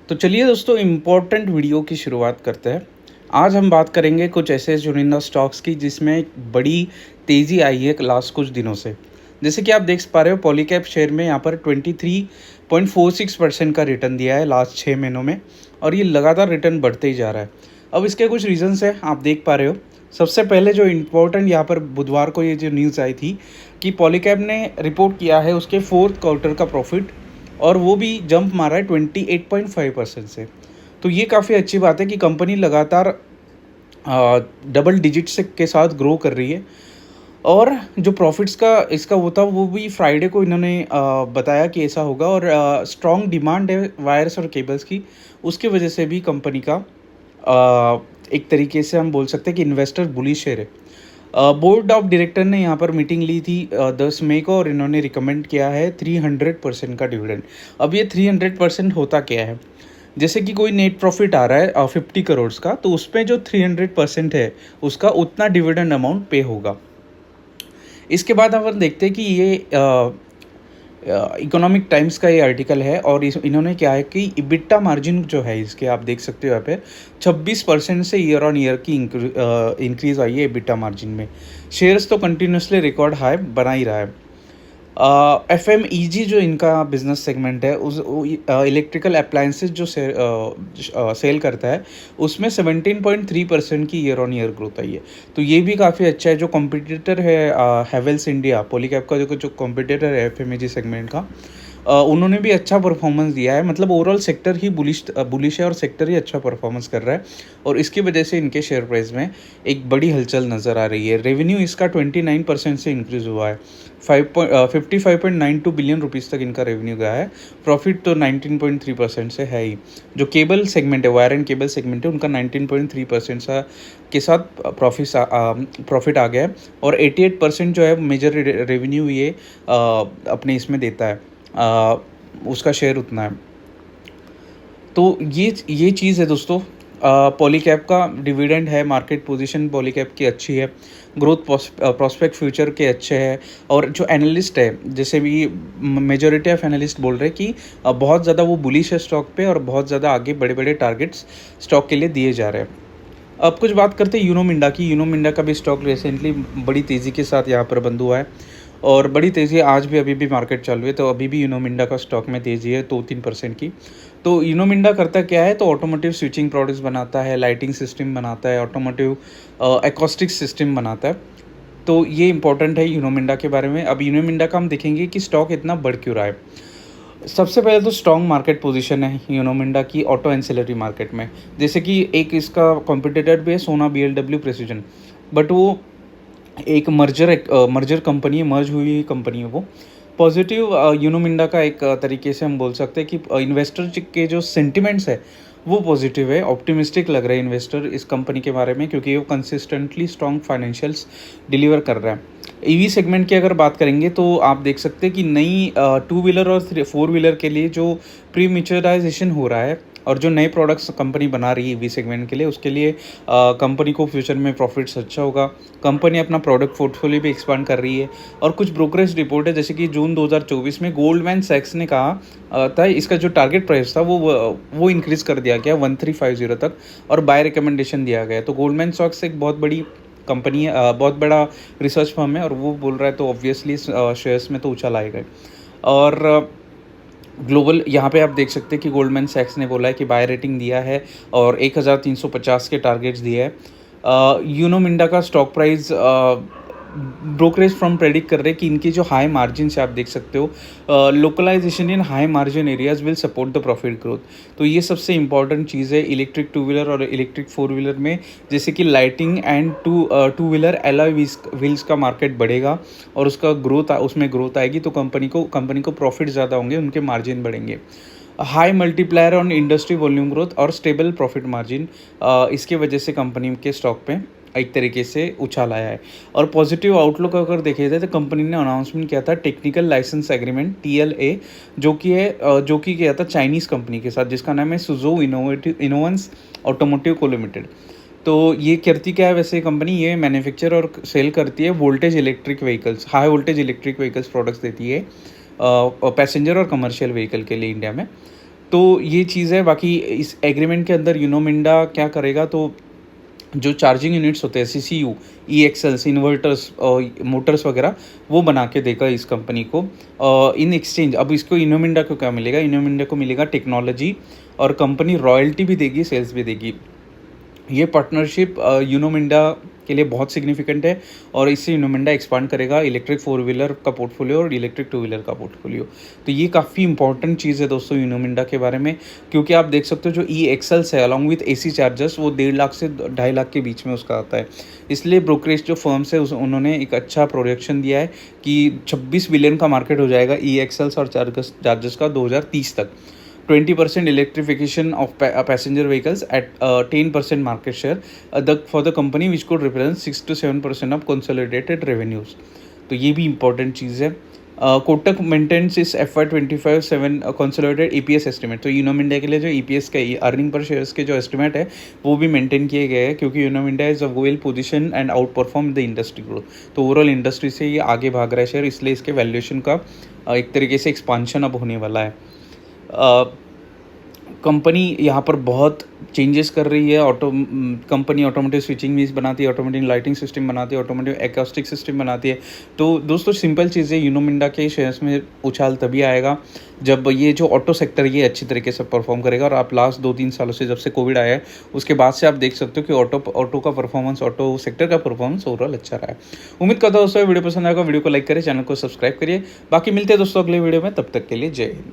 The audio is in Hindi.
तो चलिए दोस्तों इम्पोर्टेंट वीडियो की शुरुआत करते हैं। आज हम बात करेंगे कुछ ऐसे चुनिंदा स्टॉक्स की जिसमें एक बड़ी तेज़ी आई है लास्ट कुछ दिनों से। जैसे कि आप देख पा रहे हो पॉलीकैब शेयर में यहाँ पर 23.46% का रिटर्न दिया है लास्ट 6 महीनों में और ये लगातार रिटर्न बढ़ते ही जा रहा है। अब इसके कुछ रीज़न्स हैं, आप देख पा रहे हो। सबसे पहले जो इम्पोर्टेंट यहाँ पर बुधवार को ये जो न्यूज़ आई थी कि पॉलीकैब ने रिपोर्ट किया है उसके फोर्थ क्वार्टर का प्रॉफिट और वो भी जंप मारा है 28.5% से। तो ये काफ़ी अच्छी बात है कि कंपनी लगातार डबल डिजिट से के साथ ग्रो कर रही है। और जो प्रॉफिट्स का इसका वो था वो भी फ्राइडे को इन्होंने बताया कि ऐसा होगा और स्ट्रॉन्ग डिमांड है वायर्स और केबल्स की, उसकी वजह से भी कंपनी का एक तरीके से हम बोल सकते हैं कि इन्वेस्टर बुलिश है। बोर्ड ऑफ डायरेक्टर ने यहाँ पर मीटिंग ली थी 10 मई को और इन्होंने रिकमेंड किया है 300% का डिविडेंड। अब ये 300% होता क्या है? जैसे कि कोई नेट प्रॉफिट आ रहा है 50 करोड़ का, तो उसमें जो 300% है उसका उतना डिविडेंड अमाउंट पे होगा। इसके बाद अपन देखते हैं कि ये इकोनॉमिक टाइम्स का ये आर्टिकल है और इन्होंने क्या है कि इबिट्टा मार्जिन जो है इसके आप देख सकते हो यहाँ पे 26% से ईयर ऑन ईयर की इंक्रीज आई है इबिट्टा मार्जिन में। शेयर्स तो कंटिन्यूसली रिकॉर्ड हाई बना ही रहा है। FMEG जो इनका बिजनेस सेगमेंट है उस इलेक्ट्रिकल अप्लायंसेस जो सेल करता है उसमें 17.3% की ईयर ऑन ईयर ग्रोथ आई है। तो ये भी काफ़ी अच्छा है। जो कॉम्पिटिटर है हैवेल्स इंडिया पॉलीकैब का जो कॉम्पिटिटर है FMEG सेगमेंट का, उन्होंने भी अच्छा परफॉर्मेंस दिया है। मतलब ओवरऑल सेक्टर ही बुलिश है और सेक्टर ही अच्छा परफॉर्मेंस कर रहा है और इसकी वजह से इनके शेयर प्राइस में एक बड़ी हलचल नज़र आ रही है। रेवेन्यू इसका 29% से इंक्रीज़ हुआ है, 55.92 बिलियन रुपीज़ तक इनका रेवेन्यू गया है। प्रॉफिट तो 19.3% से है ही। जो केबल सेगमेंट है वायर एंड केबल सेगमेंट है उनका 19.3% के साथ प्रॉफिट आ गया है और 88% जो है मेजर रेवेन्यू ये अपने इसमें देता है, उसका शेयर उतना है। तो ये चीज़ है दोस्तों। पॉलीकैब का डिविडेंड है, मार्केट पोजीशन पॉलीकैब की अच्छी है, ग्रोथ प्रॉस्पेक्ट फ्यूचर के अच्छे हैं। और जो एनालिस्ट है जैसे भी मेजॉरिटी ऑफ एनालिस्ट बोल रहे हैं कि बहुत ज़्यादा वो बुलिश है स्टॉक पे और बहुत ज़्यादा आगे बड़े बड़े टारगेट्स स्टॉक के लिए दिए जा रहे हैं। अब कुछ बात करते हैं यूनो मिंडा की। यूनो मिंडा का भी स्टॉक रिसेंटली बड़ी तेज़ी के साथ यहाँ पर बंद हुआ है और बड़ी तेज़ी आज भी अभी भी मार्केट चालू है, तो अभी भी यूनो मिंडा का स्टॉक में तेज़ी है 2-3% की। तो यूनो मिंडा करता क्या है, तो ऑटोमोटिव स्विचिंग प्रोडक्ट्स बनाता है, लाइटिंग सिस्टम बनाता है, ऑटोमोटिव एकॉस्टिक सिस्टम बनाता है। तो ये इंपॉर्टेंट है यूनो मिंडा के बारे में। अब यूनो मिंडा का हम देखेंगे कि स्टॉक इतना बढ़ क्यों रहा है। सबसे पहले तो स्ट्रॉन्ग मार्केट पोजीशन है यूनो मिंडा की ऑटो एंसिलरी मार्केट में। जैसे कि एक इसका कॉम्पिटिटर भी है सोना BLW प्रेसिजन, बट वो एक मर्जर कंपनी है, मर्ज हुई कंपनी है वो। पॉजिटिव यूनो मिंडा का एक तरीके से हम बोल सकते हैं कि इन्वेस्टर के जो सेंटिमेंट्स है वो पॉजिटिव है, ऑप्टिमिस्टिक लग रहा है इन्वेस्टर इस कंपनी के बारे में, क्योंकि वो कंसिस्टेंटली स्ट्रॉन्ग फाइनेंशियल्स डिलीवर कर रहा है। EV सेगमेंट की अगर बात करेंगे तो आप देख सकते हैं कि नई 2 व्हीलर और 4 व्हीलर के लिए जो प्रीमेच्योराइजेशन हो रहा है और जो नए प्रोडक्ट्स कंपनी बना रही है EV सेगमेंट के लिए, उसके लिए कंपनी को फ्यूचर में प्रॉफिट्स अच्छा होगा। कंपनी अपना प्रोडक्ट पोर्टफोलियो भी एक्सपांड कर रही है और कुछ ब्रोकरेज रिपोर्ट है जैसे कि जून 2024 में गोल्डमैन सैक्स ने कहा था इसका जो टारगेट प्राइस था वो इंक्रीज़ कर दिया गया 1350 तक और बाय रिकमेंडेशन दिया गया। तो गोल्डमैन सैक्स एक बहुत बड़ी कंपनी है, बहुत बड़ा रिसर्च फर्म है और वो बोल रहा है तो ऑब्वियसली शेयर्स में तो उछाल आएगा। और ग्लोबल यहाँ पे आप देख सकते हैं कि गोल्डमैन सैक्स ने बोला है कि बाय रेटिंग दिया है और 1350 के टारगेट्स दिए हैं। यूनो मिंडा का stock price brokerage firm predict कर रहे हैं कि इनकी जो हाई मार्जिन से आप देख सकते हो localization in high margin areas will support the profit growth. तो ये सबसे इंपॉर्टेंट चीज़ है इलेक्ट्रिक 2 व्हीलर और इलेक्ट्रिक 4 व्हीलर में। जैसे कि lighting and 2 wheeler alloy wheels का मार्केट बढ़ेगा और उसमें ग्रोथ आएगी तो कंपनी को प्रॉफिट ज़्यादा होंगे, उनके मार्जिन बढ़ेंगे। High multiplier on industry volume growth और स्टेबल प्रॉफिट मार्जिन, इसके वजह से कंपनी के स्टॉक पे एक तरीके से उछाल आया है। और पॉजिटिव आउटलुक अगर देखे जाए तो कंपनी ने अनाउंसमेंट किया था टेक्निकल लाइसेंस एग्रीमेंट TLA, जो कि किया था चाइनीज़ कंपनी के साथ जिसका नाम है सुजो इनोवेंस ऑटोमोटिव को लिमिटेड। तो ये करती क्या है वैसे कंपनी, ये मैन्युफैक्चर और सेल करती है voltage electric vehicles, high voltage electric vehicles products देती है पैसेंजर और कमर्शियल व्हीकल के लिए इंडिया में। तो ये चीज़ है। बाकी इस एग्रीमेंट के अंदर यूनो मिंडा क्या करेगा, तो जो चार्जिंग यूनिट्स होते हैं, सीसीयू, ई-एक्सेल्स, इन्वर्टर्स, मोटर्स वगैरह, वो बना के देगा इस कंपनी को इन एक्सचेंज। अब इसको इनो मिंडा को क्या मिलेगा, इनो मिंडा को मिलेगा टेक्नोलॉजी, और कंपनी रॉयल्टी भी देगी, सेल्स भी देगी। ये पार्टनरशिप यूनो मिंडा के लिए बहुत सिग्निफिकेंट है, और इससे यूनो मिंडा एक्सपांड करेगा इलेक्ट्रिक 4 व्हीलर का पोर्टफोलियो और इलेक्ट्रिक 2 व्हीलर का पोर्टफोलियो। तो ये काफ़ी इंपॉर्टेंट चीज़ है दोस्तों यूनो मिंडा के बारे में, क्योंकि आप देख सकते हो जो ई-एक्सेल्स है अलॉन्ग विथ एसी चार्जर्स, वो 1.5 लाख से 2.5 लाख के बीच में उसका आता है। इसलिए ब्रोकरेज जो फर्म्स है उन्होंने एक अच्छा प्रोजेक्शन दिया है कि 26 बिलियन का मार्केट हो जाएगा ई-एक्सेल्स और चार्जर्स का 2030 तक। 20% electrification of passenger vehicles at 10% market share for the company, which could represent 6 to 7% of consolidated revenues. तो ये भी important चीज़ है। कोटक मेंटेन्स इस FY25-7 कंसोलिडेटेड EPS एस्टिमेट। तो यूनो इंडिया के लिए जो EPS का अर्निंग पर शेयर्स के जो एस्टिमेट है वो भी मेंटेन किए गए हैं, क्योंकि you know India is a well position and outperform the industry growth. तो ओवरऑल इंडस्ट्री से ये आगे भाग रहा है शेयर, इसलिए इसके वैल्यूएशन का एक तरीके से एक्सपांशन अब होने वाला है। कंपनी यहाँ पर बहुत चेंजेस कर रही है। कंपनी ऑटोमेटिव स्विचिंग मीन्स बनाती है, ऑटोमेटिव लाइटिंग सिस्टम बनाती है, ऑटोमेटिव एकॉस्टिक सिस्टम बनाती है। तो दोस्तों सिंपल चीज़ है, यूनो मिंडा के शेयर्स में उछाल तभी आएगा जब ये जो ऑटो सेक्टर ये अच्छी तरीके से परफॉर्म करेगा। और आप लास्ट 2-3 सालों से, जब से कोविड आया है उसके बाद से आप देख सकते हो कि ऑटो का परफॉर्मेंस, ऑटो सेक्टर का परफॉर्मेंस ओवरऑल अच्छा रहा है। उम्मीद करता हूँ दोस्तों वीडियो पसंद आएगा, वीडियो को लाइक करिए, चैनल को सब्सक्राइब करिए। बाकी मिलते हैं दोस्तों अगले वीडियो में, तब तक के लिए जय हिंद।